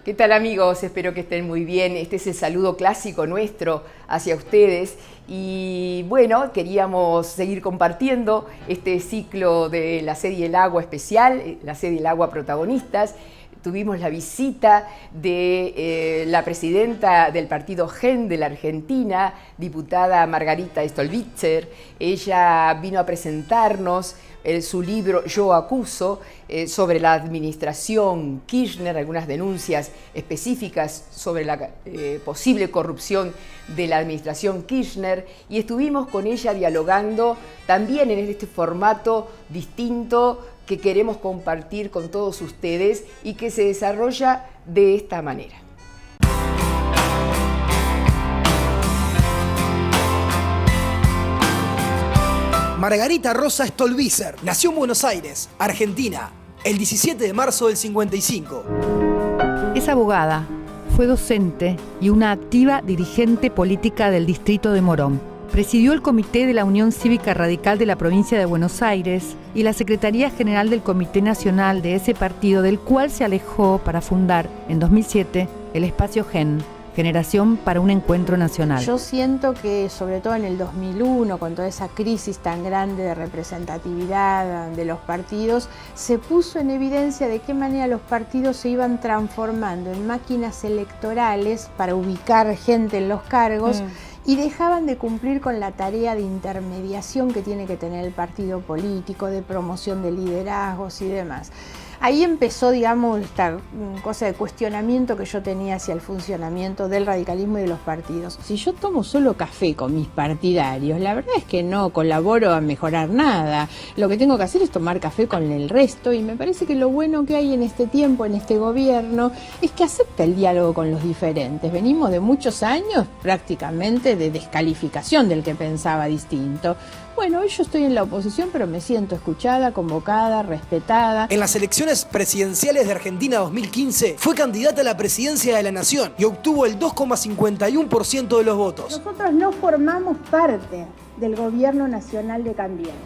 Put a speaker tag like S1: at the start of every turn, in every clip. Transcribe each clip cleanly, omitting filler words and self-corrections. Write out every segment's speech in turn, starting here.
S1: ¿Qué tal, amigos? Espero que estén muy bien. Este es el saludo clásico nuestro hacia ustedes. Y bueno, queríamos seguir compartiendo este ciclo de la serie El Agua especial, la serie El Agua protagonistas. Tuvimos la visita de la presidenta del partido GEN de la Argentina, diputada Margarita Stolbizer. Ella vino a presentarnos su libro Yo Acuso, sobre la administración Kirchner, algunas denuncias específicas sobre la posible corrupción de la administración Kirchner, y estuvimos con ella dialogando también en este formato distinto que queremos compartir con todos ustedes y que se desarrolla de esta manera.
S2: Margarita Rosa Stolbizer nació en Buenos Aires, Argentina, el 17 de marzo del 55.
S3: Es abogada, fue docente y una activa dirigente política del distrito de Morón. Presidió el Comité de la Unión Cívica Radical de la provincia de Buenos Aires y la Secretaría General del Comité Nacional de ese partido, del cual se alejó para fundar en 2007 el espacio GEN, Generación para un Encuentro Nacional.
S4: Yo siento que, sobre todo en el 2001, con toda esa crisis tan grande de representatividad de los partidos, se puso en evidencia de qué manera los partidos se iban transformando en máquinas electorales para ubicar gente en los cargos. Y dejaban de cumplir con la tarea de intermediación que tiene que tener el partido político, de promoción de liderazgos y demás. Ahí empezó, digamos, esta cosa de cuestionamiento que yo tenía hacia el funcionamiento del radicalismo y de los partidos. Si yo tomo solo café con mis partidarios, la verdad es que no colaboro a mejorar nada. Lo que tengo que hacer es tomar café con el resto, y me parece que lo bueno que hay en este tiempo, en este gobierno, es que acepta el diálogo con los diferentes. Venimos de muchos años prácticamente de descalificación del que pensaba distinto. Bueno, hoy yo estoy en la oposición, pero me siento escuchada, convocada, respetada.
S2: En las elecciones presidenciales de Argentina 2015 fue candidata a la presidencia de la Nación y obtuvo el 2,51% de los votos.
S4: Nosotros no formamos parte del gobierno nacional de Cambiemos,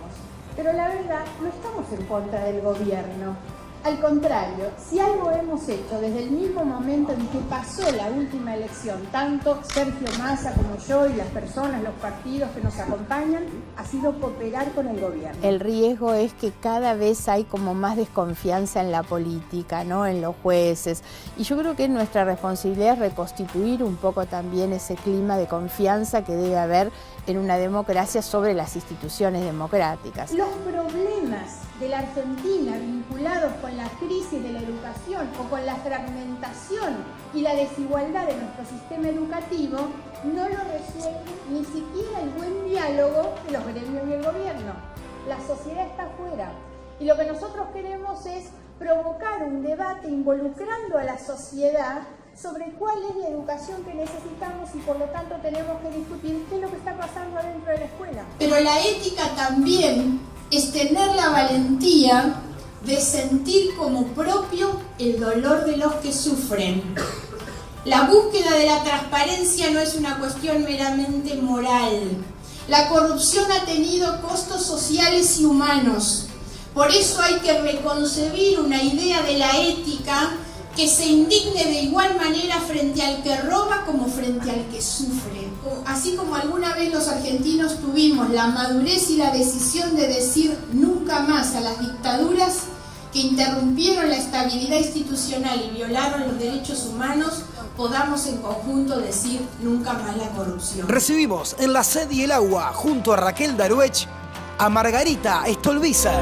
S4: pero la verdad no estamos en contra del gobierno. Al contrario, si algo hemos hecho desde el mismo momento en que pasó la última elección, tanto Sergio Massa como yo y las personas, los partidos que nos acompañan, ha sido cooperar con el gobierno. El riesgo es que cada vez hay como más desconfianza en la política, ¿no? En los jueces. Y yo creo que nuestra responsabilidad es reconstituir un poco también ese clima de confianza que debe haber en una democracia sobre las instituciones democráticas. Los problemas de la Argentina vinculados con la crisis de la educación o con la fragmentación y la desigualdad de nuestro sistema educativo no lo resuelve ni siquiera el buen diálogo de los gremios y el gobierno. La sociedad está afuera y lo que nosotros queremos es provocar un debate involucrando a la sociedad sobre cuál es la educación que necesitamos, y por lo tanto tenemos que discutir qué es lo que está pasando dentro de la escuela.
S5: Pero la ética también es tener la valentía de sentir como propio el dolor de los que sufren. La búsqueda de la transparencia no es una cuestión meramente moral. La corrupción ha tenido costos sociales y humanos. Por eso hay que reconcebir una idea de la ética que se indigne de igual manera frente al que roba como frente al que sufre. Así como alguna vez los argentinos tuvimos la madurez y la decisión de decir nunca más a las dictaduras que interrumpieron la estabilidad institucional y violaron los derechos humanos, podamos en conjunto decir nunca más la corrupción.
S2: Recibimos en la serie El Agua, junto a Raquel Daruech, a Margarita Stolbizer.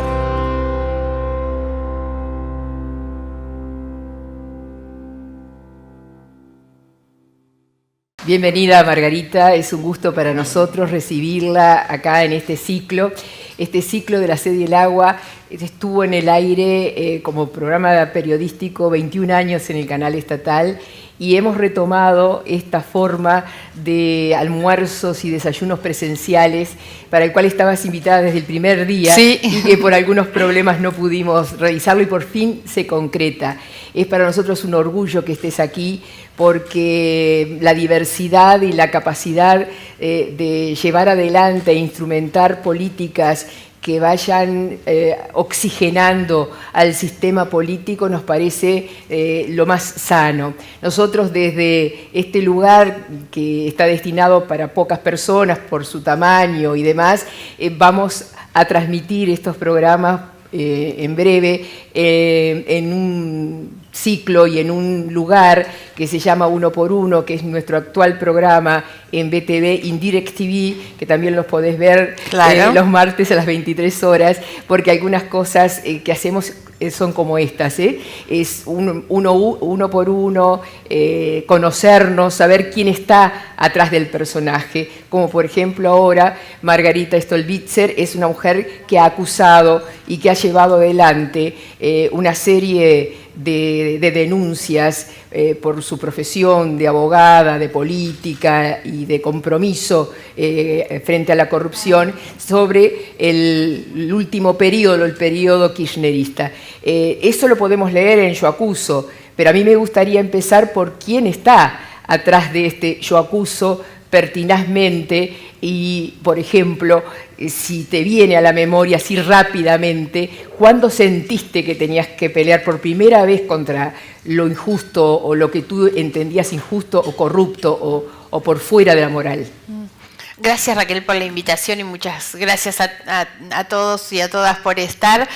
S1: Bienvenida, Margarita, es un gusto para nosotros recibirla acá en este ciclo de la serie El Agua. Estuvo en el aire como programa periodístico 21 años en el canal estatal, y hemos retomado esta forma de almuerzos y desayunos presenciales para el cual estabas invitada desde el primer día, sí, y que por algunos problemas no pudimos realizarlo y por fin se concreta. Es para nosotros un orgullo que estés aquí, porque la diversidad y la capacidad de llevar adelante e instrumentar políticas que vayan oxigenando al sistema político nos parece lo más sano. Nosotros desde este lugar que está destinado para pocas personas por su tamaño y demás, vamos a transmitir estos programas en breve en un ciclo y en un lugar que se llama Uno por Uno, que es nuestro actual programa en BTV, Indirect TV, que también los podés ver los martes a las 23 horas, porque algunas cosas que hacemos son como estas, es uno por uno, conocernos, saber quién está atrás del personaje, como por ejemplo ahora Margarita Stolbizer es una mujer que ha acusado y que ha llevado adelante una serie de denuncias por su profesión de abogada, de política y de compromiso frente a la corrupción sobre el último periodo, el periodo kirchnerista. Eso lo podemos leer en Yo Acuso, pero a mí me gustaría empezar por quién está atrás de este Yo Acuso pertinazmente y, por ejemplo, si te viene a la memoria así rápidamente, ¿cuándo sentiste que tenías que pelear por primera vez contra lo injusto o lo que tú entendías injusto o corrupto o por fuera de la moral?
S6: Gracias, Raquel, por la invitación y muchas gracias a todos y a todas por estar.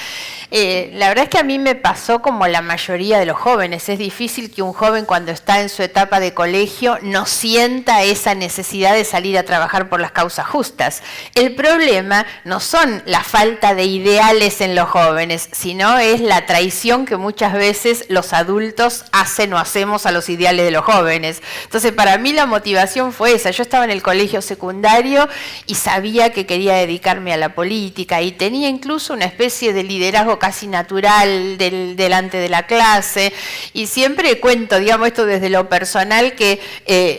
S6: La verdad es que a mí me pasó como la mayoría de los jóvenes. Es difícil que un joven cuando está en su etapa de colegio no sienta esa necesidad de salir a trabajar por las causas justas. El problema no son la falta de ideales en los jóvenes, sino es la traición que muchas veces los adultos hacen o hacemos a los ideales de los jóvenes. Entonces, para mí la motivación fue esa. Yo estaba en el colegio secundario y sabía que quería dedicarme a la política y tenía incluso una especie de liderazgo casi natural delante de la clase, y siempre cuento, digamos, esto desde lo personal, que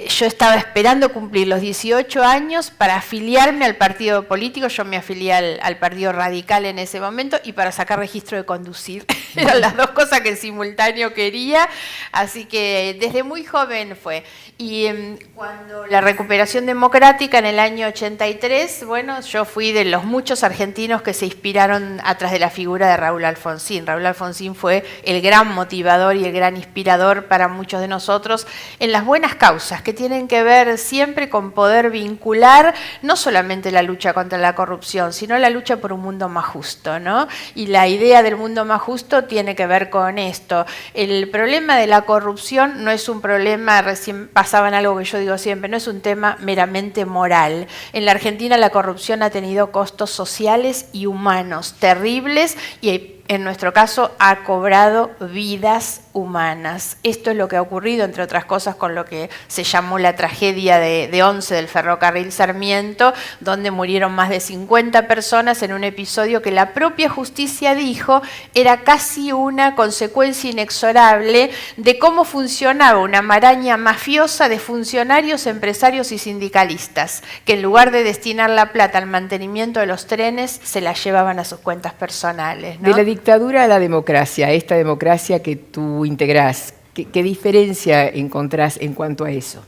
S6: yo estaba esperando cumplir los 18 años para afiliarme al partido político. Yo me afilié al Partido Radical en ese momento, y para sacar registro de conducir. Eran las dos cosas que en simultáneo quería, así que desde muy joven fue. Y cuando la recuperación democrática en el año 83, bueno, yo fui de los muchos argentinos que se inspiraron atrás de la figura de Raúl Alfonsín. Raúl Alfonsín fue el gran motivador y el gran inspirador para muchos de nosotros en las buenas causas que tienen que ver siempre con poder vincular no solamente la lucha contra la corrupción, sino la lucha por un mundo más justo, ¿no? Y la idea del mundo más justo tiene que ver con esto. El problema de la corrupción no es un problema, recién pasaban algo que yo digo siempre, no es un tema meramente moral. En la Argentina la corrupción ha tenido costos sociales y humanos terribles, y en nuestro caso ha cobrado vidas humanas. Esto es lo que ha ocurrido, entre otras cosas, con lo que se llamó la tragedia de Once del ferrocarril Sarmiento, donde murieron más de 50 personas en un episodio que la propia justicia dijo era casi una consecuencia inexorable de cómo funcionaba una maraña mafiosa de funcionarios, empresarios y sindicalistas, que en lugar de destinar la plata al mantenimiento de los trenes, se la llevaban a sus cuentas personales, ¿no?
S1: De la dictadura a la democracia, esta democracia que tú integrás, ¿qué diferencia encontrás en cuanto a eso?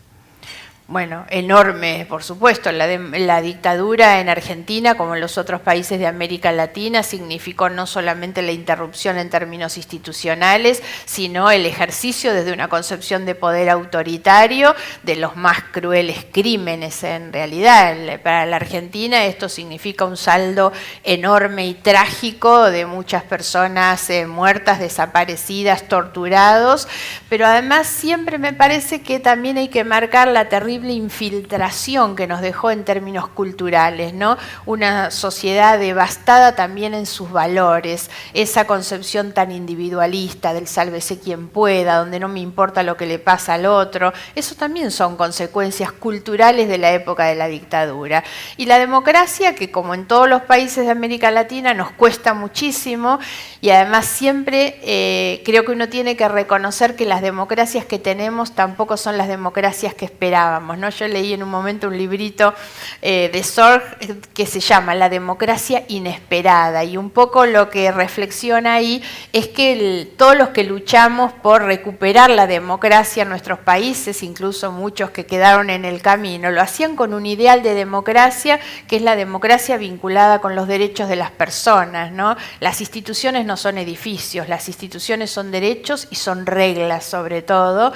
S6: Bueno, enorme, por supuesto. La dictadura en Argentina, como en los otros países de América Latina, significó no solamente la interrupción en términos institucionales, sino el ejercicio desde una concepción de poder autoritario de los más crueles crímenes en realidad. Para la Argentina esto significa un saldo enorme y trágico de muchas personas muertas, desaparecidas, torturados, pero además siempre me parece que también hay que marcar la terrible infiltración que nos dejó en términos culturales, ¿no? Una sociedad devastada también en sus valores, esa concepción tan individualista del sálvese quien pueda, donde no me importa lo que le pasa al otro. Eso también son consecuencias culturales de la época de la dictadura. Y la democracia, que como en todos los países de América Latina nos cuesta muchísimo, y además siempre creo que uno tiene que reconocer que las democracias que tenemos tampoco son las democracias que esperábamos. digamos, ¿no? Yo leí en un momento un librito de Sorge que se llama La democracia inesperada, y un poco lo que reflexiona ahí es que todos los que luchamos por recuperar la democracia en nuestros países, incluso muchos que quedaron en el camino, lo hacían con un ideal de democracia que es la democracia vinculada con los derechos de las personas, ¿no? Las instituciones no son edificios, las instituciones son derechos y son reglas sobre todo,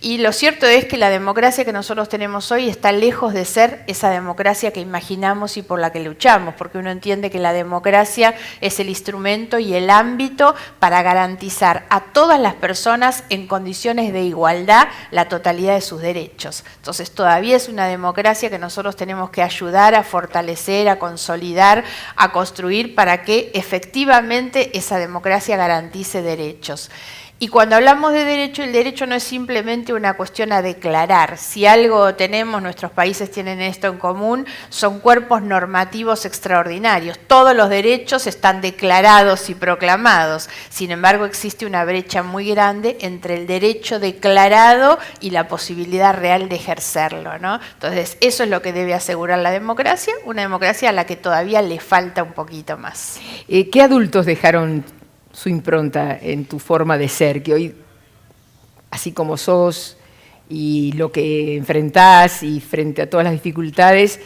S6: y lo cierto es que la democracia que nosotros tenemos hoy está lejos de ser esa democracia que imaginamos y por la que luchamos, porque uno entiende que la democracia es el instrumento y el ámbito para garantizar a todas las personas en condiciones de igualdad la totalidad de sus derechos. Entonces todavía es una democracia que nosotros tenemos que ayudar a fortalecer, a consolidar, a construir para que efectivamente esa democracia garantice derechos. Y cuando hablamos de derecho, el derecho no es simplemente una cuestión a declarar. Si algo tenemos, nuestros países tienen esto en común, son cuerpos normativos extraordinarios. Todos los derechos están declarados y proclamados. Sin embargo, existe una brecha muy grande entre el derecho declarado y la posibilidad real de ejercerlo, ¿no? Entonces, eso es lo que debe asegurar la democracia, una democracia a la que todavía le falta un poquito más.
S1: ¿Qué adultos dejaron su impronta en tu forma de ser, que hoy, así como sos y lo que enfrentás y frente a todas las dificultades,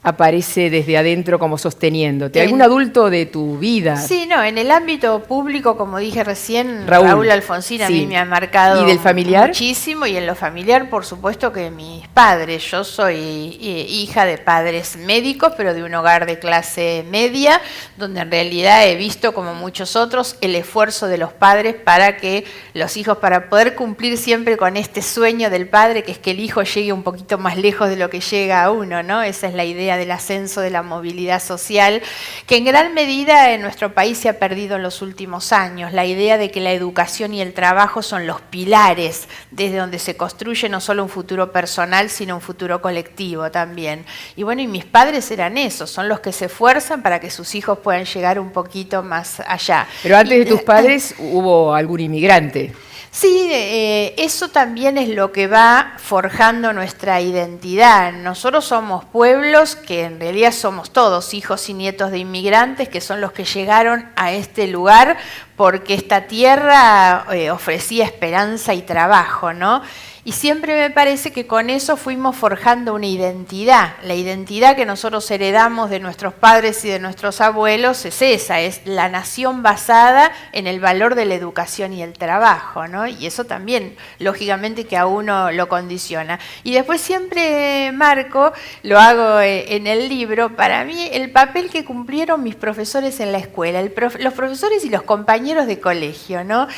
S1: aparece desde adentro como sosteniéndote? ¿Algún adulto de tu vida?
S6: Sí, no, en el ámbito público, como dije recién, Raúl Alfonsín a mí me ha marcado.
S1: ¿Y del familiar?
S6: Muchísimo, y en lo familiar, por supuesto que mis padres. Yo soy hija de padres médicos, pero de un hogar de clase media, donde en realidad he visto, como muchos otros, el esfuerzo de los padres para que los hijos, para poder cumplir siempre con este sueño del padre, que es que el hijo llegue un poquito más lejos de lo que llega a uno, ¿no? Esa es la idea del ascenso de la movilidad social, que en gran medida en nuestro país se ha perdido en los últimos años. La idea de que la educación y el trabajo son los pilares desde donde se construye no solo un futuro personal, sino un futuro colectivo también. Y bueno, y mis padres eran esos, son los que se esfuerzan para que sus hijos puedan llegar un poquito más allá.
S1: Pero antes de tus padres hubo algún inmigrante.
S6: Sí, eso también es lo que va forjando nuestra identidad. Nosotros somos pueblos que en realidad somos todos hijos y nietos de inmigrantes, que son los que llegaron a este lugar porque esta tierra ofrecía esperanza y trabajo, ¿no? Y siempre me parece que con eso fuimos forjando una identidad. La identidad que nosotros heredamos de nuestros padres y de nuestros abuelos es esa, es la nación basada en el valor de la educación y el trabajo, ¿no? Y eso también, lógicamente, que a uno lo condiciona. Y después siempre marco, lo hago en el libro, para mí el papel que cumplieron mis profesores en la escuela, los profesores y los compañeros de colegio, ¿no?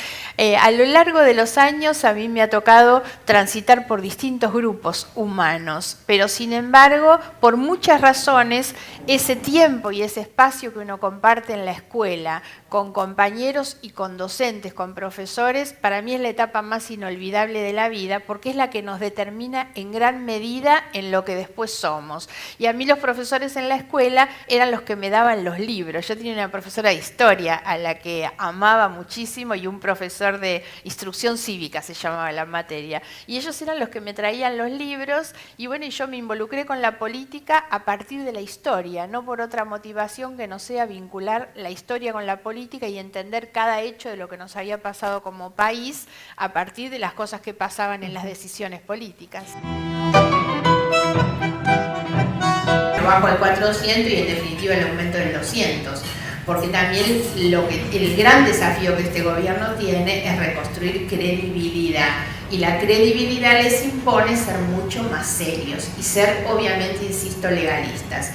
S6: A lo largo de los años a mí me ha tocado transitar por distintos grupos humanos, pero sin embargo, por muchas razones, ese tiempo y ese espacio que uno comparte en la escuela, con compañeros y con docentes, con profesores, para mí es la etapa más inolvidable de la vida, porque es la que nos determina en gran medida en lo que después somos. Y a mí los profesores en la escuela eran los que me daban los libros. Yo tenía una profesora de historia a la que amaba muchísimo y un profesor de instrucción cívica, se llamaba la materia. Y ellos eran los que me traían los libros, y bueno, y yo me involucré con la política a partir de la historia, no por otra motivación que no sea vincular la historia con la política y entender cada hecho de lo que nos había pasado como país a partir de las cosas que pasaban en las decisiones políticas. Bajo el 400 y en definitiva el aumento del 200. Porque también el gran desafío que este gobierno tiene es reconstruir credibilidad. Y la credibilidad les impone ser mucho más serios y ser, obviamente, insisto, legalistas.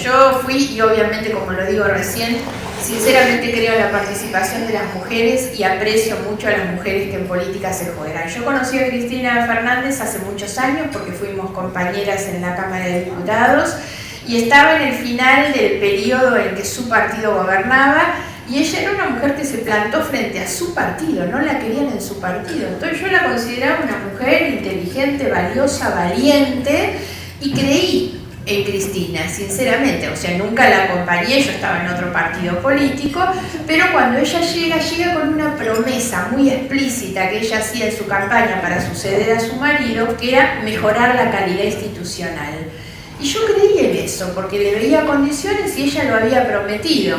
S6: Yo fui, y obviamente, como lo digo recién, sinceramente creo en la participación de las mujeres y aprecio mucho a las mujeres que en política se juegan. Yo conocí a Cristina Fernández hace muchos años porque fuimos compañeras en la Cámara de Diputados y estaba en el final del periodo en que su partido gobernaba y ella era una mujer que se plantó frente a su partido, no la querían en su partido. Entonces yo la consideraba una mujer inteligente, valiosa, valiente, y creí en Cristina, sinceramente, o sea, nunca la acompañé, yo estaba en otro partido político, pero cuando ella llega con una promesa muy explícita que ella hacía en su campaña para suceder a su marido, que era mejorar la calidad institucional. Y yo creí en eso, porque le veía condiciones y ella lo había prometido.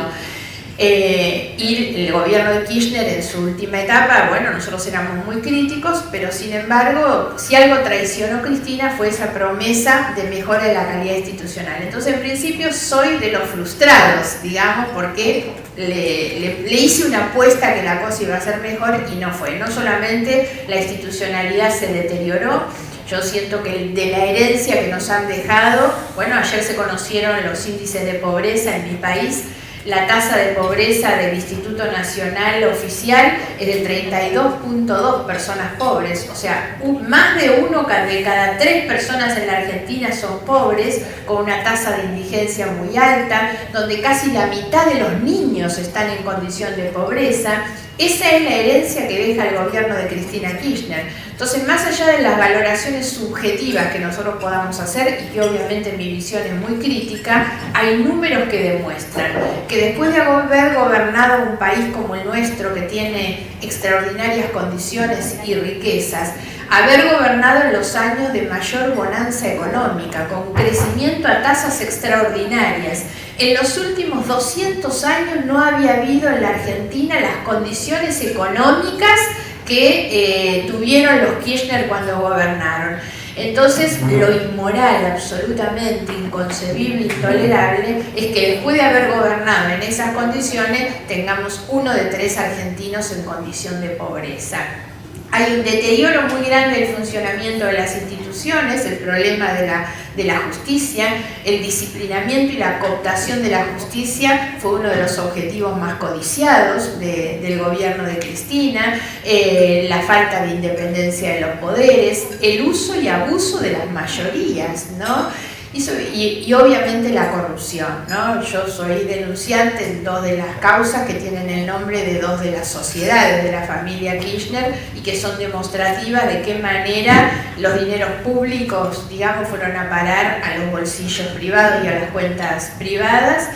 S6: Y el gobierno de Kirchner en su última etapa, bueno, nosotros éramos muy críticos, pero sin embargo, si algo traicionó Cristina fue esa promesa de mejora de la calidad institucional. Entonces, en principio, soy de los frustrados, digamos, porque le hice una apuesta que la cosa iba a ser mejor y no fue. No solamente la institucionalidad se deterioró, yo siento que de la herencia que nos han dejado, bueno, ayer se conocieron los índices de pobreza en mi país. La tasa de pobreza del Instituto Nacional Oficial es de 32.2 personas pobres, o sea, más de uno de cada 3 personas en la Argentina son pobres, con una tasa de indigencia muy alta, donde casi la mitad de los niños están en condición de pobreza. Esa es la herencia que deja el gobierno de Cristina Kirchner. Entonces, más allá de las valoraciones subjetivas que nosotros podamos hacer, y que obviamente mi visión es muy crítica, hay números que demuestran que después de haber gobernado un país como el nuestro, que tiene extraordinarias condiciones y riquezas, haber gobernado en los años de mayor bonanza económica, con crecimiento a tasas extraordinarias, en los últimos 200 años no había habido en la Argentina las condiciones económicas que tuvieron los Kirchner cuando gobernaron. Entonces, lo inmoral, absolutamente inconcebible, intolerable, es que después de haber gobernado en esas condiciones, tengamos 1 de 3 argentinos en condición de pobreza. Hay un deterioro muy grande del funcionamiento de las instituciones, el problema de la justicia, el disciplinamiento y la cooptación de la justicia fue uno de los objetivos más codiciados del gobierno de Cristina, la falta de independencia de los poderes, el uso y abuso de las mayorías, ¿no? Y obviamente la corrupción, ¿no? Yo soy denunciante en 2 de las causas que tienen el nombre de 2 de las sociedades de la familia Kirchner y que son demostrativas de qué manera los dineros públicos, digamos, fueron a parar a los bolsillos privados y a las cuentas privadas.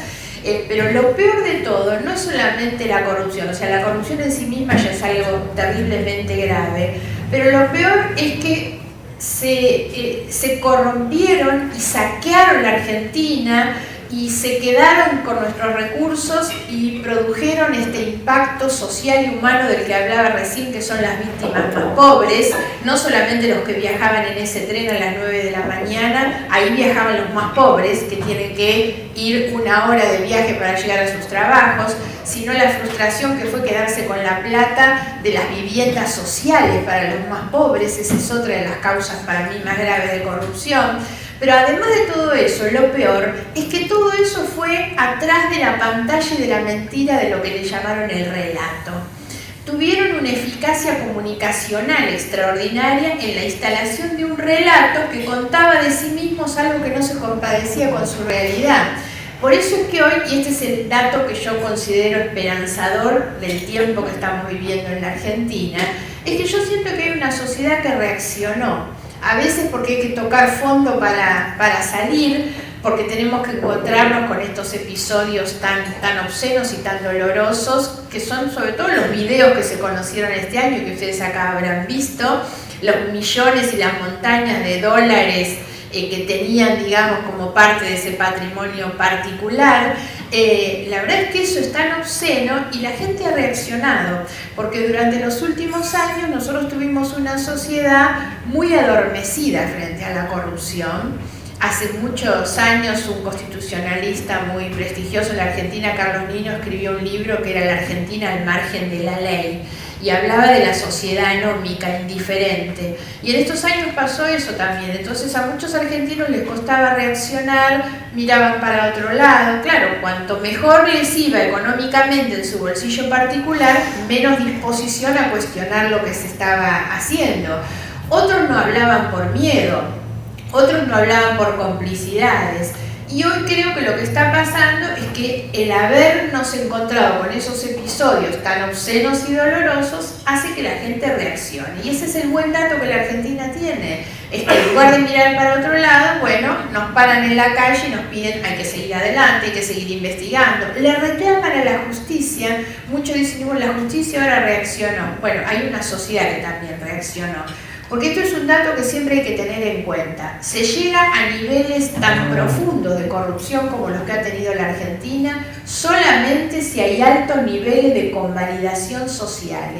S6: Pero lo peor de todo no es solamente la corrupción, o sea, la corrupción en sí misma ya es algo terriblemente grave, pero lo peor es que se corrompieron y saquearon la Argentina y se quedaron con nuestros recursos y produjeron este impacto social y humano del que hablaba recién, que son las víctimas más pobres, no solamente los que viajaban en ese tren a las 9 de la mañana, ahí viajaban los más pobres, que tienen que ir 1 hora de viaje para llegar a sus trabajos, sino la frustración que fue quedarse con la plata de las viviendas sociales para los más pobres. Esa es otra de las causas para mí más graves de corrupción. Pero además de todo eso, lo peor es que todo eso fue atrás de la pantalla y de la mentira de lo que le llamaron el relato. Tuvieron una eficacia comunicacional extraordinaria en la instalación de un relato que contaba de sí mismos algo que no se compadecía con su realidad. Por eso es que hoy, y este es el dato que yo considero esperanzador del tiempo que estamos viviendo en la Argentina, es que yo siento que hay una sociedad que reaccionó. A veces porque hay que tocar fondo para salir, porque tenemos que encontrarnos con estos episodios tan obscenos y tan dolorosos, que son sobre todo los videos que se conocieron este año, que ustedes acá habrán visto, los millones y las montañas de dólares que tenían, digamos, como parte de ese patrimonio particular. La verdad es que eso es tan obsceno y la gente ha reaccionado, porque durante los últimos años nosotros tuvimos una sociedad muy adormecida frente a la corrupción. Hace muchos años un constitucionalista muy prestigioso en la Argentina, Carlos Nino, escribió un libro que era La Argentina al margen de la ley, y hablaba de la sociedad anómica, indiferente. Y en estos años pasó eso también. Entonces a muchos argentinos les costaba reaccionar, miraban para otro lado. Claro, cuanto mejor les iba económicamente en su bolsillo particular, menos disposición a cuestionar lo que se estaba haciendo. Otros no hablaban por miedo, otros no hablaban por complicidades. Y hoy creo que lo que está pasando es que el habernos encontrado con esos episodios tan obscenos y dolorosos hace que la gente reaccione. Y ese es el buen dato que la Argentina tiene. En lugar de mirar para otro lado, bueno, nos paran en la calle y nos piden hay que seguir adelante, hay que seguir investigando. Le reclaman a la justicia, muchos dicen, bueno, la justicia ahora reaccionó. Bueno, hay una sociedad que también reaccionó. Porque esto es un dato que siempre hay que tener en cuenta. Se llega a niveles tan profundos de corrupción como los que ha tenido la Argentina solamente si hay altos niveles de convalidación social,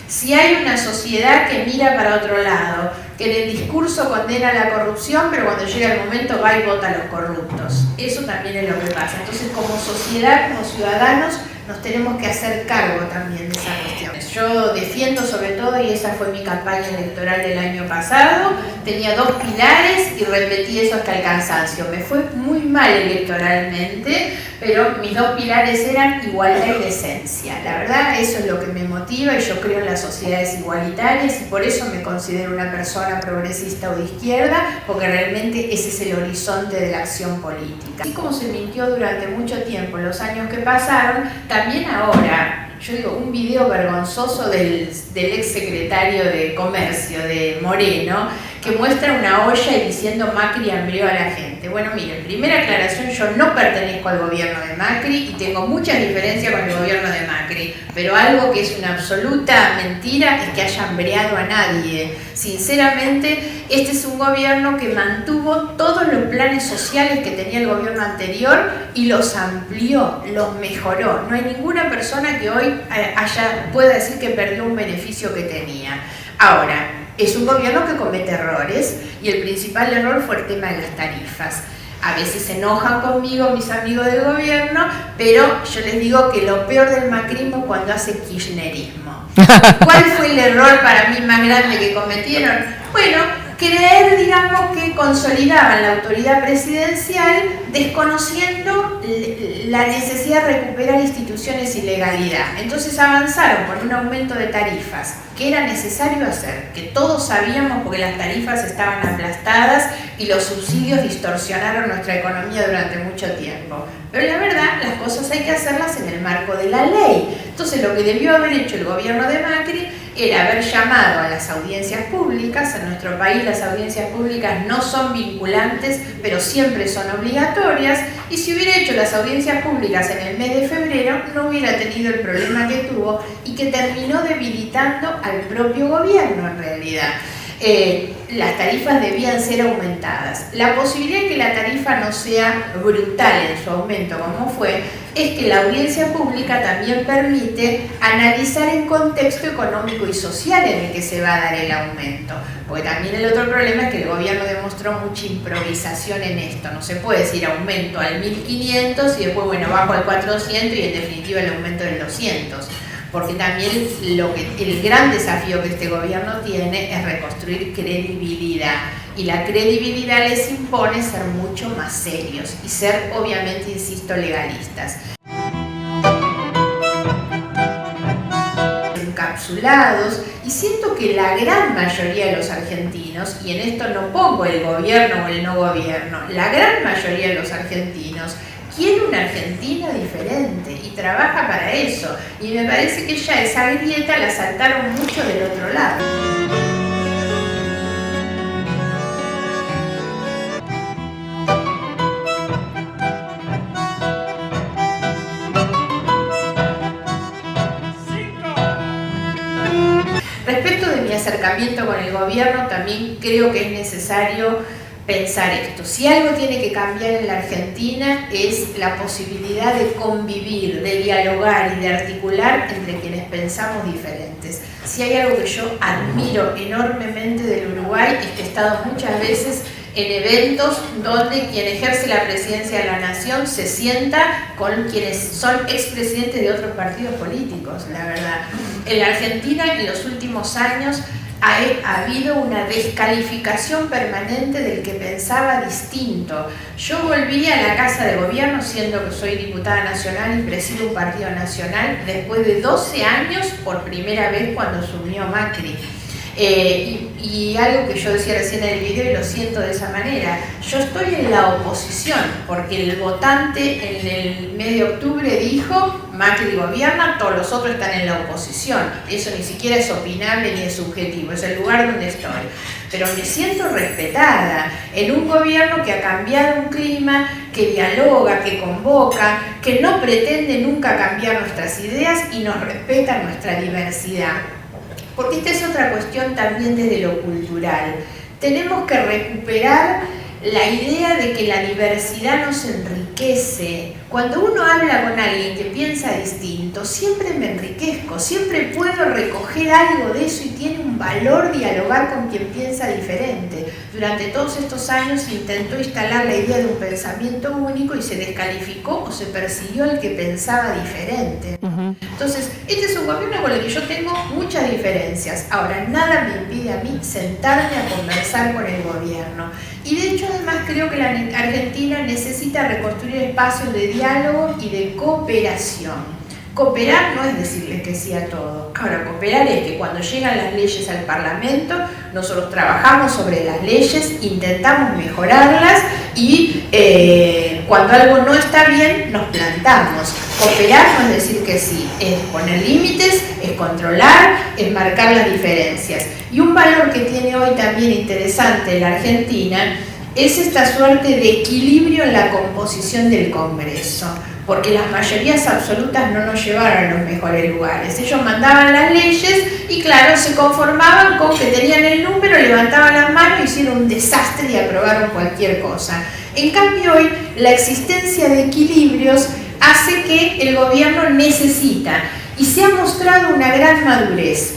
S6: Si hay una sociedad que mira para otro lado, que en el discurso condena la corrupción, pero cuando llega el momento va y vota a los corruptos. Eso también es lo que pasa. Entonces, como sociedad, como ciudadanos, nos tenemos que hacer cargo también de esa cuestión. Yo defiendo sobre todo, y esa fue mi campaña electoral del año pasado, tenía 2 pilares y repetí eso hasta el cansancio. Me fue muy mal electoralmente, pero mis 2 pilares eran igualdad y decencia. La verdad, eso es lo que me motiva y yo creo en las sociedades igualitarias y por eso me considero una persona progresista o de izquierda, porque realmente ese es el horizonte de la acción política. Así como se mintió durante mucho tiempo en los años que pasaron, también ahora, yo digo, un video vergonzoso del ex secretario de Comercio de Moreno, que muestra una olla y diciendo Macri hambrió a la gente. Bueno, miren, primera aclaración, yo no pertenezco al gobierno de Macri y tengo muchas diferencias con el gobierno de Macri, pero algo que es una absoluta mentira es que haya hambreado a nadie. Sinceramente, este es un gobierno que mantuvo todos los planes sociales que tenía el gobierno anterior y los amplió, los mejoró. No hay ninguna persona que hoy pueda decir que perdió un beneficio que tenía. Ahora, es un gobierno que comete errores y el principal error fue el tema de las tarifas. A veces se enojan conmigo mis amigos del gobierno, pero yo les digo que lo peor del macrismo es cuando hace kirchnerismo. ¿Cuál fue el error para mí más grande que cometieron? Bueno, creer, digamos, que consolidaban la autoridad presidencial desconociendo la necesidad de recuperar instituciones y legalidad. Entonces avanzaron por un aumento de tarifas que era necesario hacer, que todos sabíamos porque las tarifas estaban aplastadas y los subsidios distorsionaron nuestra economía durante mucho tiempo. Pero la verdad, las cosas hay que hacerlas en el marco de la ley. Entonces lo que debió haber hecho el gobierno de Macri era haber llamado a las audiencias públicas. En nuestro país las audiencias públicas no son vinculantes, pero siempre son obligatorias, y si hubiera hecho las audiencias públicas en el mes de febrero, no hubiera tenido el problema que tuvo y que terminó debilitando al propio gobierno en realidad. Las tarifas debían ser aumentadas. La posibilidad de que la tarifa no sea brutal en su aumento como fue, es que la audiencia pública también permite analizar el contexto económico y social en el que se va a dar el aumento. Porque también el otro problema es que el gobierno demostró mucha improvisación en esto. No se puede decir aumento al 1.500 y después, bueno, bajo al 400 y en definitiva el aumento del 200. Porque también el gran desafío que este gobierno tiene es reconstruir credibilidad. Y la credibilidad les impone ser mucho más serios y ser, obviamente, insisto, legalistas. Encapsulados, y siento que la gran mayoría de los argentinos, y en esto no pongo el gobierno o el no gobierno, la gran mayoría de los argentinos quiere una Argentina diferente y trabaja para eso. Y me parece que ya esa grieta la saltaron mucho del otro lado. Respecto de mi acercamiento con el gobierno, también creo que es necesario pensar esto. Si algo tiene que cambiar en la Argentina es la posibilidad de convivir, de dialogar y de articular entre quienes pensamos diferentes. Si hay algo que yo admiro enormemente del Uruguay es que he estado muchas veces en eventos donde quien ejerce la presidencia de la nación se sienta con quienes son expresidentes de otros partidos políticos, la verdad. En la Argentina, en los últimos años, ha habido una descalificación permanente del que pensaba distinto. Yo volví a la Casa de Gobierno, siendo que soy diputada nacional y presido un partido nacional, después de 12 años, por primera vez cuando asumió Macri. Y algo que yo decía recién en el video y lo siento de esa manera, yo estoy en la oposición porque el votante en el mes de octubre dijo Macri gobierna, todos los otros están en la oposición. Eso ni siquiera es opinable ni es subjetivo, es el lugar donde estoy. pero me siento respetada en un gobierno que ha cambiado un clima, que dialoga, que convoca, que no pretende nunca cambiar nuestras ideas y nos respeta nuestra diversidad. Porque esta es otra cuestión también desde lo cultural. Tenemos que recuperar la idea de que la diversidad nos enriquece. Cuando uno habla con alguien que piensa distinto, siempre me enriquezco, siempre puedo recoger algo de eso y tiene un valor dialogar con quien piensa diferente. Durante todos estos años se intentó instalar la idea de un pensamiento único y se descalificó o se persiguió al que pensaba diferente. Entonces, este es un gobierno con el que yo tengo muchas diferencias. Ahora, nada me impide a mí sentarme a conversar con el gobierno. Y de hecho, además, creo que la Argentina necesita reconstruir espacios de diálogo y de cooperación. Cooperar no es decirle que sí a todo. Ahora, cooperar es que cuando llegan las leyes al Parlamento, nosotros trabajamos sobre las leyes, intentamos mejorarlas y cuando algo no está bien, nos plantamos. Cooperar no es decir que sí, es poner límites, es controlar, es marcar las diferencias. Y un valor que tiene hoy también interesante la Argentina es esta suerte de equilibrio en la composición del Congreso, porque las mayorías absolutas no nos llevaron a los mejores lugares. Ellos mandaban las leyes y claro, se conformaban con que tenían el número, levantaban las manos, hicieron un desastre y aprobaron cualquier cosa. En cambio hoy la existencia de equilibrios hace que el gobierno necesita, y se ha mostrado una gran madurez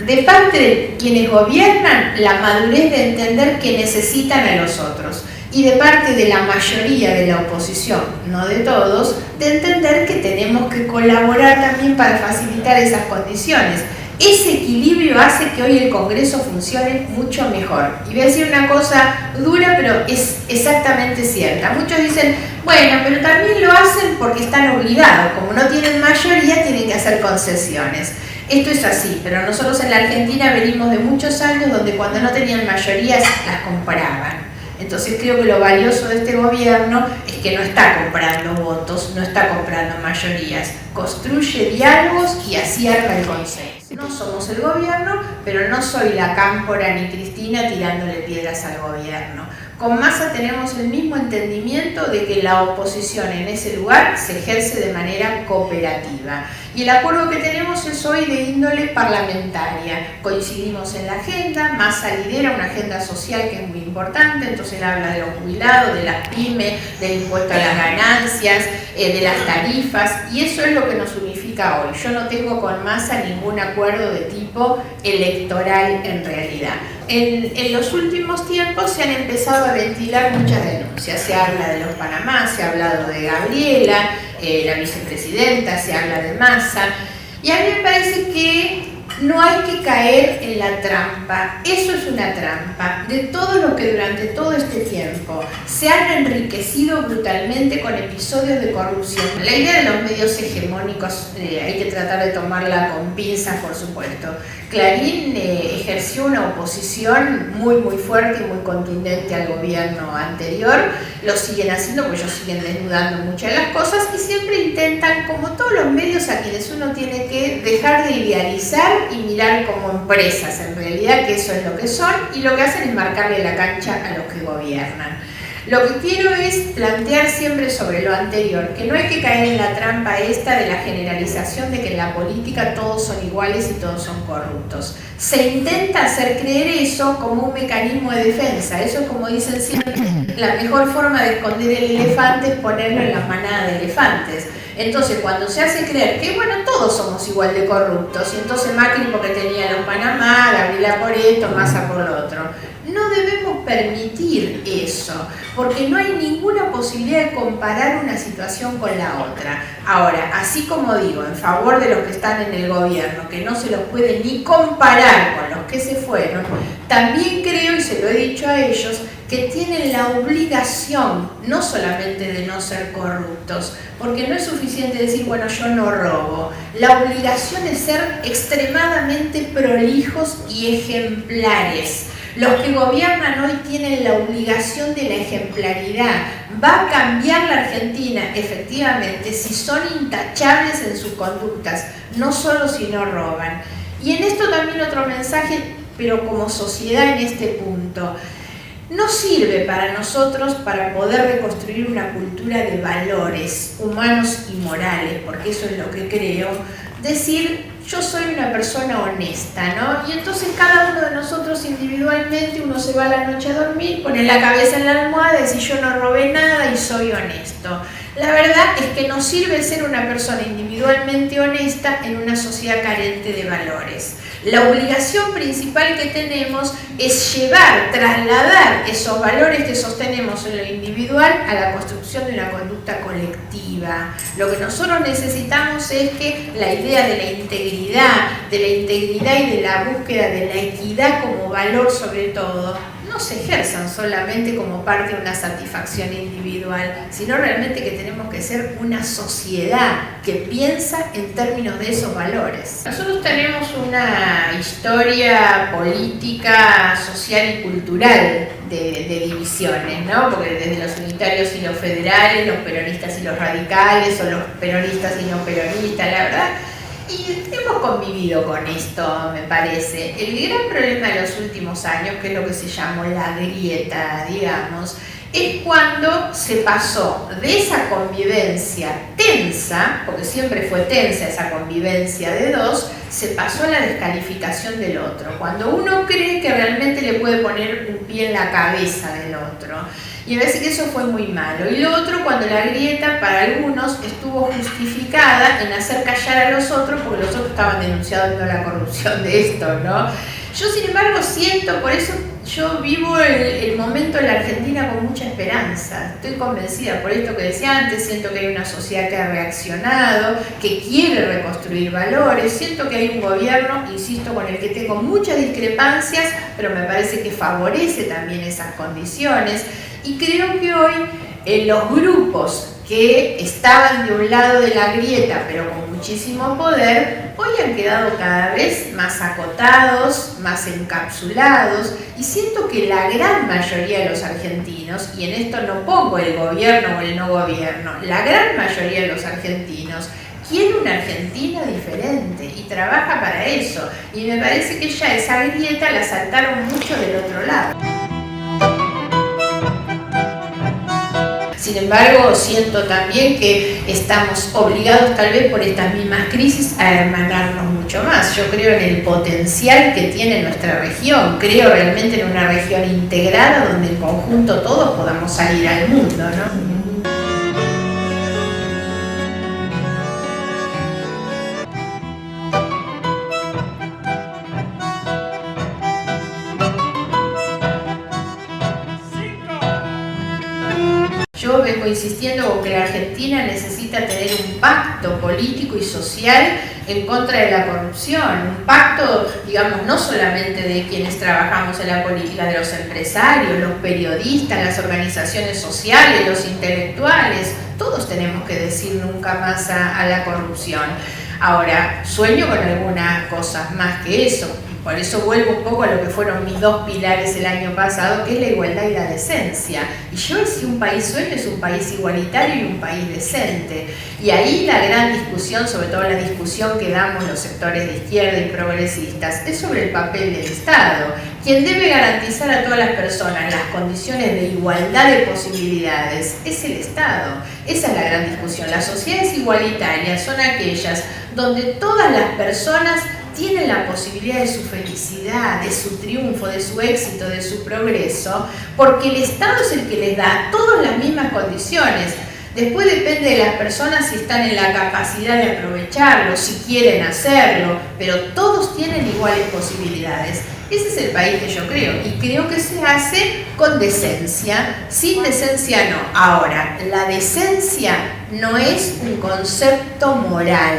S6: de parte de quienes gobiernan, la madurez de entender que necesitan a los otros, y de parte de la mayoría de la oposición, no de todos, de entender que tenemos que colaborar también para facilitar esas condiciones. Ese equilibrio hace que hoy el Congreso funcione mucho mejor. Y voy a decir una cosa dura, pero es exactamente cierta. Muchos dicen, bueno, pero también lo hacen porque están obligados. Como no tienen mayoría, tienen que hacer concesiones. Esto es así, pero nosotros en la Argentina venimos de muchos años donde cuando no tenían mayorías las compraban. Entonces creo que lo valioso de este gobierno es que no está comprando votos, no está comprando mayorías, construye diálogos y así arma el consenso. No somos el gobierno, pero no soy la Cámpora ni Cristina tirándole piedras al gobierno. Con Massa tenemos el mismo entendimiento de que la oposición en ese lugar se ejerce de manera cooperativa. Y el acuerdo que tenemos es hoy de índole parlamentaria. Coincidimos en la agenda, Massa lidera una agenda social que es muy importante, entonces él habla de los jubilados, de las pymes, del impuesto a las ganancias, de las tarifas, y eso es lo que nos unifica hoy. Yo no tengo con Massa ningún acuerdo de tipo electoral en realidad. En los últimos tiempos se han empezado a ventilar muchas denuncias. Se habla de los Panamá, se ha hablado de Gabriela, la vicepresidenta, se habla de Massa. Y a mí me parece que no hay que caer en la trampa. Eso es una trampa de todo lo que durante todo este tiempo se han enriquecido brutalmente con episodios de corrupción. La idea de los medios hegemónicos hay que tratar de tomarla con pinzas, por supuesto. Clarín ejerció una oposición muy fuerte y muy contundente al gobierno anterior. Lo siguen haciendo porque ellos siguen desnudando muchas de las cosas y siempre intentan, como todos los medios a quienes uno tiene que dejar de idealizar y mirar como empresas en realidad, que eso es lo que son, y lo que hacen es marcarle la cancha a los que gobiernan. Lo que quiero es plantear siempre sobre lo anterior, que no hay que caer en la trampa esta de la generalización de que en la política todos son iguales y todos son corruptos. Se intenta hacer creer eso como un mecanismo de defensa. Eso es como dicen siempre, la mejor forma de esconder el elefante es ponerlo en la manada de elefantes. Entonces, cuando se hace creer que, bueno, todos somos igual de corruptos, y entonces Macri porque tenía los Panamá, Gabriela por esto, Massa por lo otro, no debemos permitir eso, porque no hay ninguna posibilidad de comparar una situación con la otra. Ahora, así como digo, en favor de los que están en el gobierno, que no se los puede ni comparar con los que se fueron, también creo, y se lo he dicho a ellos, que tienen la obligación no solamente de no ser corruptos, porque no es suficiente decir, bueno, yo no robo. La obligación es ser extremadamente prolijos y ejemplares. Los que gobiernan hoy tienen la obligación de la ejemplaridad. Va a cambiar la Argentina, efectivamente, si son intachables en sus conductas, no solo si no roban. Y en esto también otro mensaje
S5: pero como sociedad en este punto, no sirve para nosotros para poder reconstruir una cultura de valores humanos y morales, porque eso es lo que creo, decir yo soy una persona honesta, ¿no? Y entonces cada uno de nosotros individualmente, uno se va a la noche a dormir, pone la cabeza en la almohada y dice yo no robé nada y soy honesto. La verdad es que no sirve ser una persona individualmente honesta en una sociedad carente de valores. La obligación principal que tenemos es llevar, trasladar esos valores que sostenemos en lo individual a la construcción de una conducta colectiva. Lo que nosotros necesitamos es que la idea de la integridad y de la búsqueda de la equidad como valor sobre todo, no se ejerzan solamente como parte de una satisfacción individual, sino realmente que tenemos que ser una sociedad que piensa en términos de esos valores. Nosotros tenemos una historia política, social y cultural de divisiones, ¿no? Porque desde los unitarios y los federales, los peronistas y los radicales, o los peronistas y no peronistas, la verdad. Y hemos convivido con esto, me parece. El gran problema de los últimos años, que es lo que se llamó la grieta, digamos, es cuando se pasó de esa convivencia tensa, porque siempre fue tensa esa convivencia de dos, se pasó a la descalificación del otro. Cuando uno cree que realmente le puede poner un pie en la cabeza del otro. Y me parece que eso fue muy malo. Y lo otro, cuando la grieta para algunos estuvo justificada en hacer callar a los otros, porque los otros estaban denunciando la corrupción de esto, ¿no? Yo, sin embargo, siento, por eso yo vivo el momento en la Argentina con mucha esperanza. Estoy convencida, por esto que decía antes, siento que hay una sociedad que ha reaccionado, que quiere reconstruir valores, siento que hay un gobierno, insisto, con el que tengo muchas discrepancias, pero me parece que favorece también esas condiciones. Y creo que hoy los grupos que estaban de un lado de la grieta, pero con muchísimo poder, hoy han quedado cada vez más acotados, más encapsulados, y siento que la gran mayoría de los argentinos, y en esto no pongo el gobierno o el no gobierno, la gran mayoría de los argentinos quiere una Argentina diferente y trabaja para eso. Y me parece que ya esa grieta la saltaron mucho del otro lado. Sin embargo, siento también que estamos obligados, tal vez por estas mismas crisis, a hermanarnos mucho más. Yo creo en el potencial que tiene nuestra región, creo realmente en una región integrada donde en conjunto todos podamos salir al mundo, ¿no? Yo vengo insistiendo con que la Argentina necesita tener un pacto político y social en contra de la corrupción, un pacto, digamos, no solamente de quienes trabajamos en la política, de los empresarios, los periodistas, las organizaciones sociales, los intelectuales, todos tenemos que decir nunca más a la corrupción. Ahora, sueño con algunas cosas más que eso. Por eso vuelvo un poco a lo que fueron mis dos pilares el año pasado, que es la igualdad y la decencia. Y yo, si un país sueño, es un país igualitario y un país decente. Y ahí la gran discusión, sobre todo la discusión que damos los sectores de izquierda y progresistas, es sobre el papel del Estado. Quien debe garantizar a todas las personas las condiciones de igualdad de posibilidades es el Estado. Esa es la gran discusión. Las sociedades igualitarias son aquellas donde todas las personas tienen la posibilidad de su felicidad, de su triunfo, de su éxito, de su progreso, porque el Estado es el que les da todas las mismas condiciones. Después depende de las personas si están en la capacidad de aprovecharlo, si quieren hacerlo, pero todos tienen iguales posibilidades. Ese es el país que yo creo, y creo que se hace con decencia. Sin decencia no. Ahora, la decencia no es un concepto moral.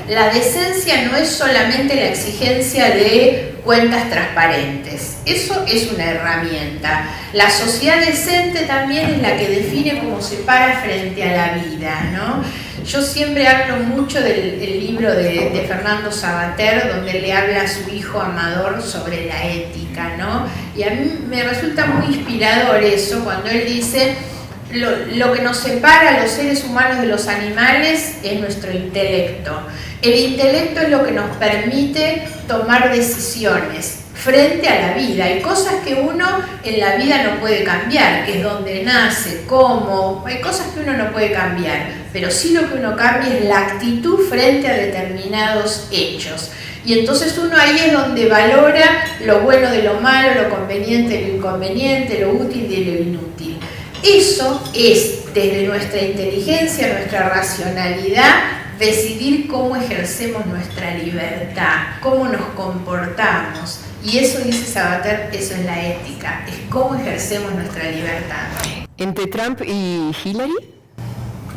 S5: La decencia no es solamente la exigencia de cuentas transparentes. Eso es una herramienta. La sociedad decente también es la que define cómo se para frente a la vida, ¿no? Yo siempre hablo mucho del libro de Fernando Savater, donde le habla a su hijo Amador sobre la ética, ¿no? Y a mí me resulta muy inspirador eso, cuando él dice: lo que nos separa a los seres humanos de los animales es nuestro intelecto. El intelecto es lo que nos permite tomar decisiones frente a la vida. Hay cosas que uno en la vida no puede cambiar, que es donde nace, cómo, hay cosas que uno no puede cambiar, pero sí lo que uno cambia es la actitud frente a determinados hechos. Y entonces uno ahí es donde valora lo bueno de lo malo, lo conveniente de lo inconveniente, lo útil de lo inútil. Eso es, desde nuestra inteligencia, nuestra racionalidad, decidir cómo ejercemos nuestra libertad, cómo nos comportamos. Y eso, dice Sabater, eso es la ética, es cómo ejercemos nuestra libertad.
S1: ¿Entre Trump y Hillary?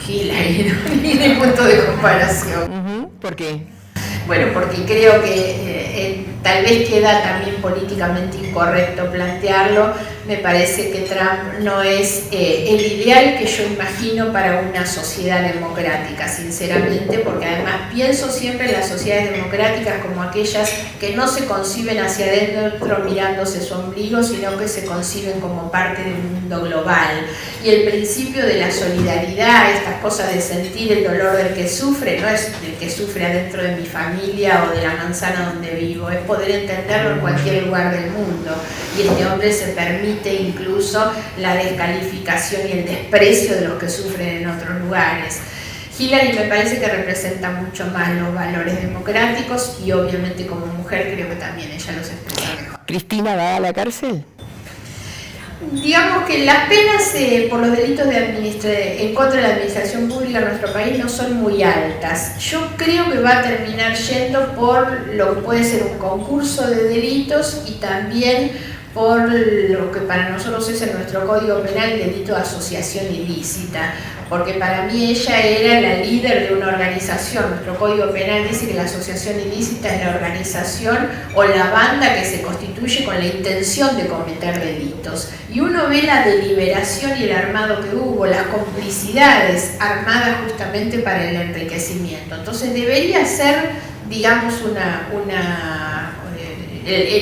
S5: Hillary, no tiene punto de comparación.
S1: ¿Por qué?
S5: Bueno, porque creo que tal vez queda también políticamente incorrecto plantearlo. Me parece que Trump no es el ideal que yo imagino para una sociedad democrática, sinceramente, porque además pienso siempre en las sociedades democráticas como aquellas que no se conciben hacia adentro mirándose su ombligo, sino que se conciben como parte de un mundo global. Y el principio de la solidaridad, estas cosas de sentir el dolor del que sufre, no es del que sufre adentro de mi familia o de la manzana donde vivo, es poder entenderlo en cualquier lugar del mundo. Y este hombre se permite incluso la descalificación y el desprecio de los que sufren en otros lugares. Hillary me parece que representa mucho más los valores democráticos y obviamente como mujer creo que también ella los expresa mejor.
S1: ¿Cristina va a la cárcel?
S5: Digamos que las penas por los delitos en contra de la administración pública en nuestro país no son muy altas. Yo creo que va a terminar yendo por lo que puede ser un concurso de delitos y también por lo que para nosotros es en nuestro Código Penal el delito de asociación ilícita, porque para mí ella era la líder de una organización. Nuestro Código Penal dice que la asociación ilícita es la organización o la banda que se constituye con la intención de cometer delitos. Y uno ve la deliberación y el armado que hubo, las complicidades armadas justamente para el enriquecimiento. Entonces debería ser, digamos,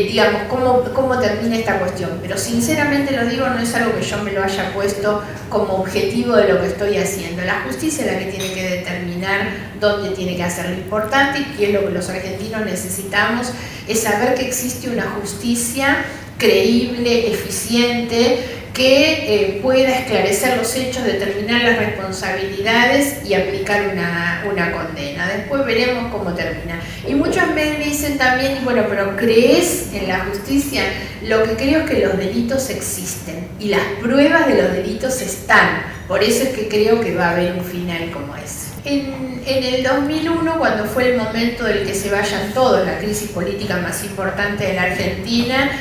S5: digamos, cómo termina esta cuestión, pero sinceramente lo digo, no es algo que yo me lo haya puesto como objetivo de lo que estoy haciendo. La justicia es la que tiene que determinar dónde tiene que hacer. Lo importante, y que es lo que los argentinos necesitamos, es saber que existe una justicia creíble, eficiente, que pueda esclarecer los hechos, determinar las responsabilidades y aplicar una condena. Después veremos cómo termina. Y muchos me dicen también, bueno, pero ¿crees en la justicia? Lo que creo es que los delitos existen y las pruebas de los delitos están. Por eso es que creo que va a haber un final como ese. En el 2001, cuando fue el momento del que se vayan todos, la crisis política más importante de la Argentina,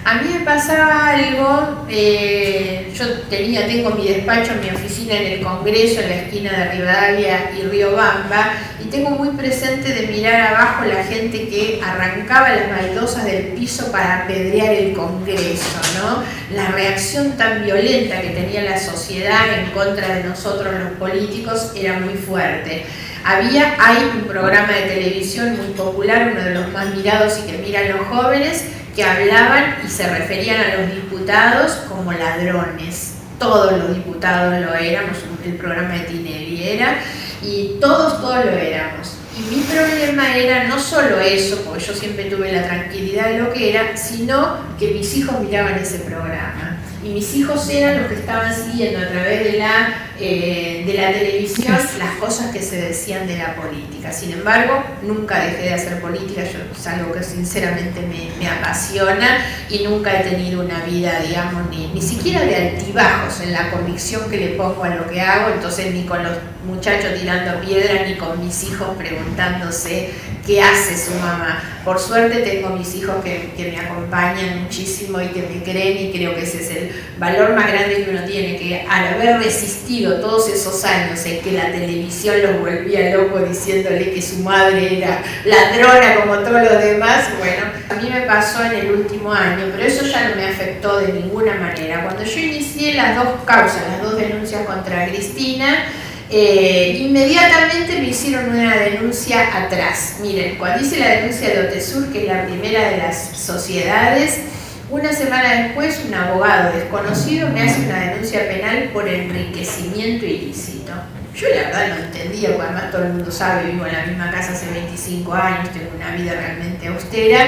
S5: a mí me pasaba algo. Yo tengo mi despacho, mi oficina en el Congreso, en la esquina de Rivadavia y Riobamba, y tengo muy presente de mirar abajo la gente que arrancaba las baldosas del piso para apedrear el Congreso, ¿no? La reacción tan violenta que tenía la sociedad en contra de nosotros los políticos era muy fuerte. Hay un programa de televisión muy popular, uno de los más mirados y que miran los jóvenes, que hablaban y se referían a los diputados como ladrones. Todos los diputados lo éramos, el programa de Tinelli era, y todos lo éramos. Y mi problema era no solo eso, porque yo siempre tuve la tranquilidad de lo que era, sino que mis hijos miraban ese programa. Y mis hijos eran los que estaban siguiendo a través de la televisión las cosas que se decían de la política. Sin embargo, nunca dejé de hacer política, es algo que sinceramente me apasiona y nunca he tenido una vida, digamos, ni siquiera de altibajos en la convicción que le pongo a lo que hago. Entonces ni con los muchachos tirando piedras, ni con mis hijos preguntándose qué hace su mamá. Por suerte tengo mis hijos que me acompañan muchísimo y que me creen, y creo que ese es el valor más grande que uno tiene, que al haber resistido todos esos años en que la televisión los volvía locos diciéndole que su madre era ladrona como todos los demás, bueno, a mí me pasó en el último año, pero eso ya no me afectó de ninguna manera. Cuando yo inicié las dos causas, las dos denuncias contra Cristina, inmediatamente me hicieron una denuncia atrás. Miren, cuando hice la denuncia de Otesur, que es la primera de las sociedades, una semana después un abogado desconocido me hace una denuncia penal por enriquecimiento ilícito. Yo la verdad no entendía, porque además todo el mundo sabe, vivo en la misma casa hace 25 años, tengo una vida realmente austera.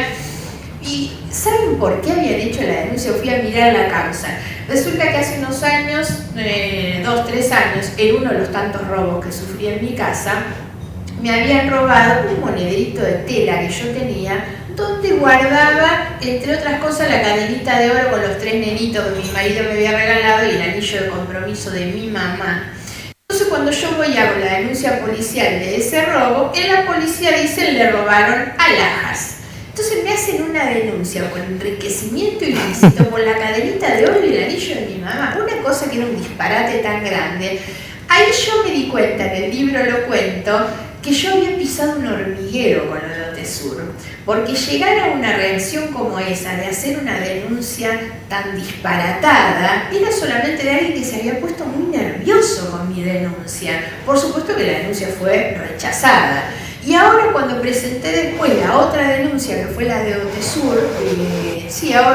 S6: ¿Y saben por qué habían hecho la denuncia? Fui a mirar la causa. Resulta que hace unos años, 2, 3 años, en uno de los tantos robos que sufrí en mi casa, me habían robado un monederito de tela que yo tenía, donde guardaba, entre otras cosas, la cadenita de oro con los 3 nenitos que mi marido me había regalado y el anillo de compromiso de mi mamá. Entonces, cuando yo voy a la denuncia policial de ese robo, en la policía dicen le robaron alhajas. Entonces me hacen una denuncia por enriquecimiento ilícito por la cadenita de oro y el anillo de mi mamá. Una cosa que era un disparate tan grande. Ahí yo me di cuenta, en el libro lo cuento, que yo había pisado un hormiguero con lo de Otesur, porque llegar a una reacción como esa, de hacer una denuncia tan disparatada, era solamente de alguien que se había puesto muy nervioso con mi denuncia. Por supuesto que la denuncia fue rechazada. Y ahora cuando presenté después la otra denuncia, que fue la de Otesur,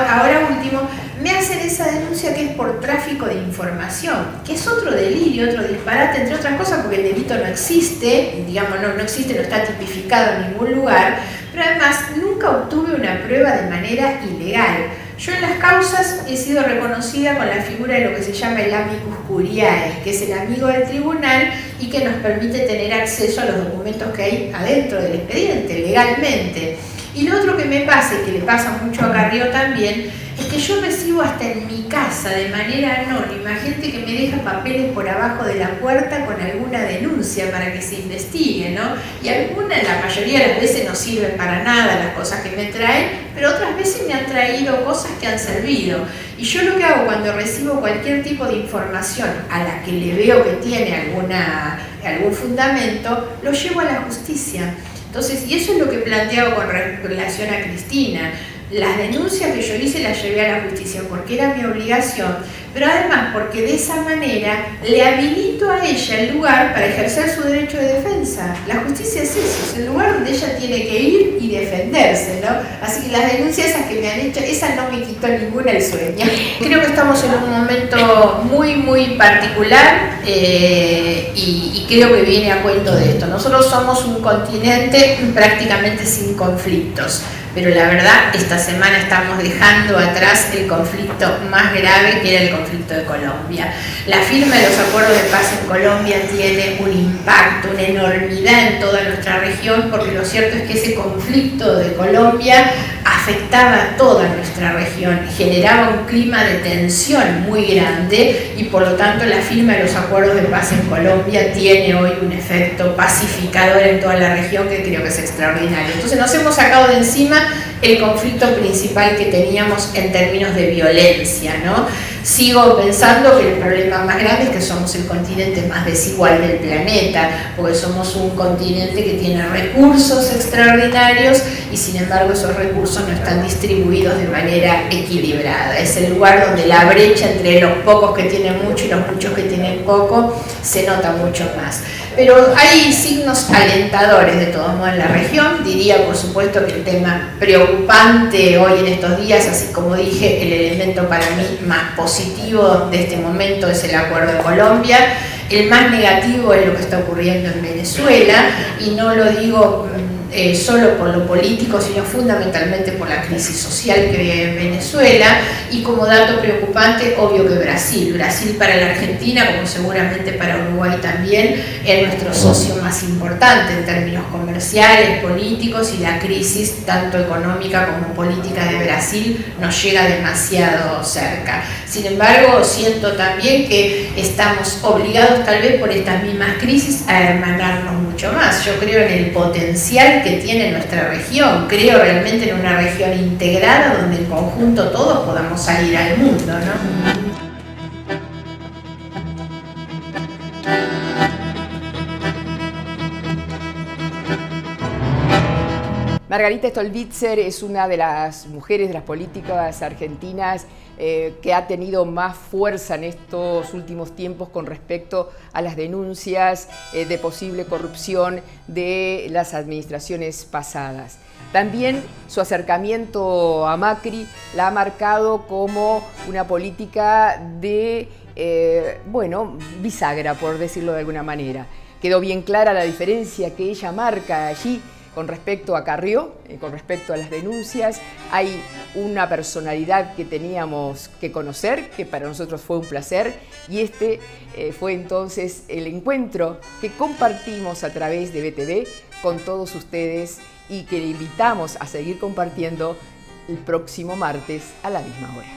S6: ahora último, me hacen esa denuncia que es por tráfico de información, que es otro delirio, otro disparate, entre otras cosas porque el delito no existe, digamos, no existe, no está tipificado en ningún lugar, pero además nunca obtuve una prueba de manera ilegal. Yo en las causas he sido reconocida con la figura de lo que se llama el amicus curiae, que es el amigo del tribunal y que nos permite tener acceso a los documentos que hay adentro del expediente, legalmente. Y lo otro que me pasa, y que le pasa mucho a Carrió también, es que yo recibo hasta en mi casa, de manera anónima, gente que me deja papeles por abajo de la puerta con alguna denuncia para que se investigue, ¿no? Y la mayoría de las veces no sirven para nada las cosas que me traen, pero otras veces me han traído cosas que han servido. Y yo lo que hago cuando recibo cualquier tipo de información a la que le veo que tiene algún fundamento, lo llevo a la justicia. Entonces, y eso es lo que planteo con relación a Cristina. Las denuncias que yo hice las llevé a la justicia porque era mi obligación, pero además porque de esa manera le habilito a ella el lugar para ejercer su derecho de defensa. La justicia es eso, es el lugar donde ella tiene que ir y defenderse, ¿no? Así que las denuncias esas que me han hecho, esa no me quitó ninguna el sueño. Creo que estamos en un momento muy, muy particular y creo que viene a cuento de esto. Nosotros somos un continente prácticamente sin conflictos. Pero la verdad, esta semana estamos dejando atrás el conflicto más grave, que era el conflicto de Colombia. La firma de los acuerdos de paz en Colombia tiene un impacto, una enormidad en toda nuestra región, porque lo cierto es que ese conflicto de Colombia afectaba a toda nuestra región, generaba un clima de tensión muy grande y por lo tanto la firma de los acuerdos de paz en Colombia tiene hoy un efecto pacificador en toda la región que creo que es extraordinario. Entonces nos hemos sacado de encima el conflicto principal que teníamos en términos de violencia, ¿no? Sigo pensando que el problema más grande es que somos el continente más desigual del planeta, porque somos un continente que tiene recursos extraordinarios y sin embargo esos recursos no están distribuidos de manera equilibrada. Es el lugar donde la brecha entre los pocos que tienen mucho y los muchos que tienen poco se nota mucho más. Pero hay signos alentadores de todos modos en la región. Diría por supuesto que el tema preocupante hoy en estos días, así como dije, el elemento para mí más positivo de este momento es el acuerdo de Colombia. El más negativo es lo que está ocurriendo en Venezuela, y no lo digo solo por lo político, sino fundamentalmente por la crisis social que vive en Venezuela, y como dato preocupante, obvio que Brasil para la Argentina, como seguramente para Uruguay también, es nuestro socio más importante en términos comerciales, políticos, y la crisis tanto económica como política de Brasil nos llega demasiado cerca. Sin embargo, siento también que estamos obligados, tal vez por estas mismas crisis, a hermanarnos mucho más. Yo creo en el potencial que tiene nuestra región, creo realmente en una región integrada donde en conjunto todos podamos salir al mundo, ¿no?
S1: Margarita Stolbizer es una de las mujeres, de las políticas argentinas que ha tenido más fuerza en estos últimos tiempos con respecto a las denuncias de posible corrupción de las administraciones pasadas. También su acercamiento a Macri la ha marcado como una política de, bisagra, por decirlo de alguna manera. Quedó bien clara la diferencia que ella marca allí Con respecto a Carrió, con respecto a las denuncias, hay una personalidad que teníamos que conocer, que para nosotros fue un placer, y este fue entonces el encuentro que compartimos a través de BTV con todos ustedes y que le invitamos a seguir compartiendo el próximo martes a la misma hora.